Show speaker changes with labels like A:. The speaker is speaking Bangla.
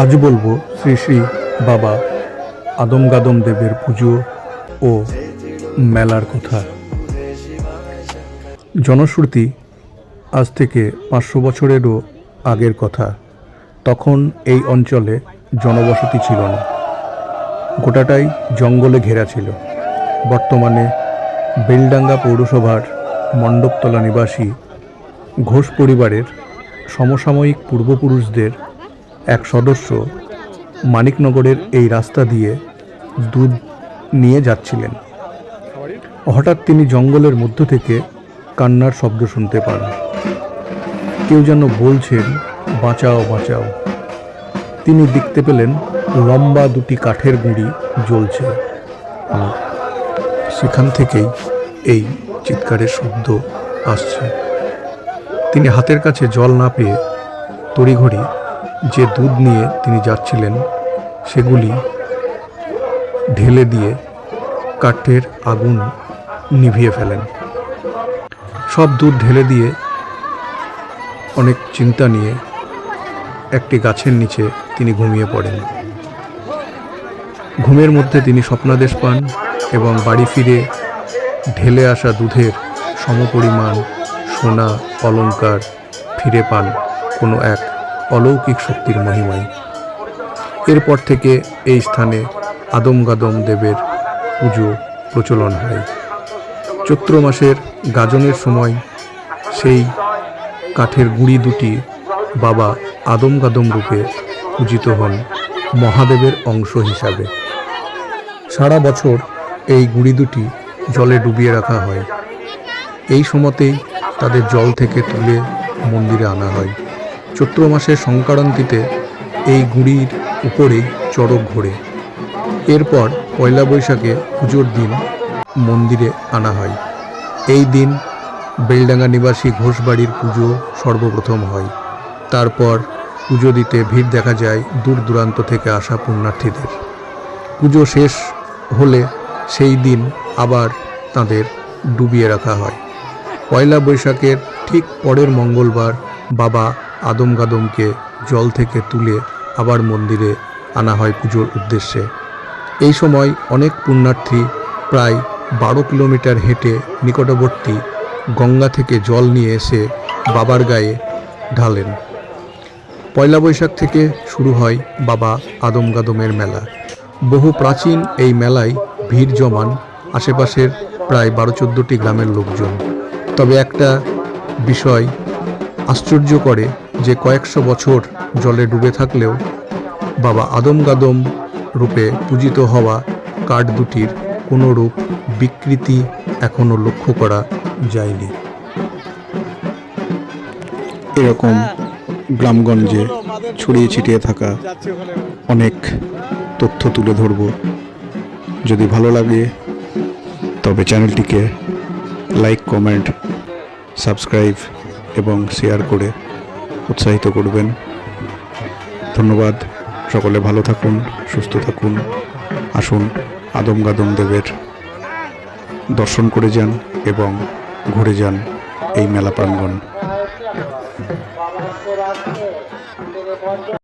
A: আজ বলবো শ্রী শ্রী বাবা আদম গাদম দেবের পুজো ও মেলার কথা। জনশ্রুতি আজ থেকে 500 বছরেরও আগের কথা। তখন এই অঞ্চলে জনবসতি ছিল না, গোটাটাই জঙ্গলে ঘেরা ছিল। বর্তমানে বেলডাঙ্গা পৌরসভার মণ্ডপতলা নিবাসী ঘোষ পরিবারের সমসাময়িক পূর্বপুরুষদের এক সদস্য মানিকনগরের এই রাস্তা দিয়ে দুধ নিয়ে যাচ্ছিলেন। হঠাৎ তিনি জঙ্গলের মধ্য থেকে কান্নার শব্দ শুনতে পান। কেউ যেন বলছেন, বাঁচাও বাঁচাও। তিনি দেখতে পেলেন লম্বা দুটি কাঠের গুঁড়ি জ্বলছে, আর সেখান থেকেই এই চিৎকারের শব্দ আসছে। তিনি হাতের কাছে জল না পেয়ে তড়িঘড়ি যে দুধ নিয়ে তিনি যাচ্ছিলেন সেগুলি ঢেলে দিয়ে কাঠের আগুন নিভিয়ে ফেলেন। সব দুধ ঢেলে দিয়ে অনেক চিন্তা নিয়ে একটি গাছের নিচে তিনি ঘুমিয়ে পড়েন। ঘুমের মধ্যে তিনি স্বপ্নাদেশ পান এবং বাড়ি ফিরে ঢেলে আসা দুধের সমপরিমাণ সোনা অলংকার ফিরে পান কোনো এক অলৌকিক শক্তির মহিমায়। এরপর থেকে এই স্থানে আদম গাদম দেবের পুজো প্রচলন হয়। চৈত্র মাসের গাজনের সময় সেই কাঠের গুঁড়ি দুটি বাবা আদম গাদম রূপে পূজিত হন মহাদেবের অংশ হিসাবে। সারা বছর এই গুঁড়ি দুটি জলে ডুবিয়ে রাখা হয়। এই সময়তেই তাদের জল থেকে তুলে মন্দিরে আনা হয়। চৈত্র মাসের সংক্রান্তিতে এই গুঁড়ির উপরেই চড়ক ঘোরে। এরপর পয়লা বৈশাখে পুজোর দিন মন্দিরে আনা হয়। এই দিন বেলডাঙ্গা নিবাসী ঘোষবাড়ির পুজো সর্বপ্রথম হয়। তারপর পুজো দিতে ভিড় দেখা যায় দূর দূরান্ত থেকে আসা পুণ্যার্থীদের। পুজো শেষ হলে সেই দিন আবার তাদের ডুবিয়ে রাখা হয়। পয়লা বৈশাখের ঠিক পরের মঙ্গলবার বাবা আদম গাদমকে জল থেকে তুলে আবার মন্দিরে আনা হয় পুজোর উদ্দেশ্যে। এই সময় অনেক পুণ্যার্থী প্রায় 12 কিলোমিটার হেঁটে নিকটবর্তী গঙ্গা থেকে জল নিয়ে এসে বাবার গায়ে ঢালেন। পয়লা বৈশাখ থেকে শুরু হয় বাবা আদম গাদমের মেলা। বহু প্রাচীন এই মেলায় ভিড় জমান আশেপাশের প্রায় 12-14টি গ্রামের লোকজন। তবে একটা বিষয় আশ্চর্য করে যে কয়েকশো বছর জলে ডুবে থাকলেও বাবা আদম গাদম রূপে পূজিত হওয়া কাঠ দুটির কোনো রূপ বিকৃতি এখনও লক্ষ্য করা যায়নি। এরকম গ্রামগঞ্জে ছড়িয়ে ছিটিয়ে থাকা অনেক তথ্য তুলে ধরব। যদি ভালো লাগে তবে চ্যানেলটিকে লাইক, কমেন্ট, সাবস্ক্রাইব এবং শেয়ার করে উৎসাহিত করবেন। ধন্যবাদ। সকলে ভালো থাকুন, সুস্থ থাকুন। আসুন আদম গাদম দেবের দর্শন করে যান এবং ঘুরে যান এই মেলা প্রাঙ্গণ।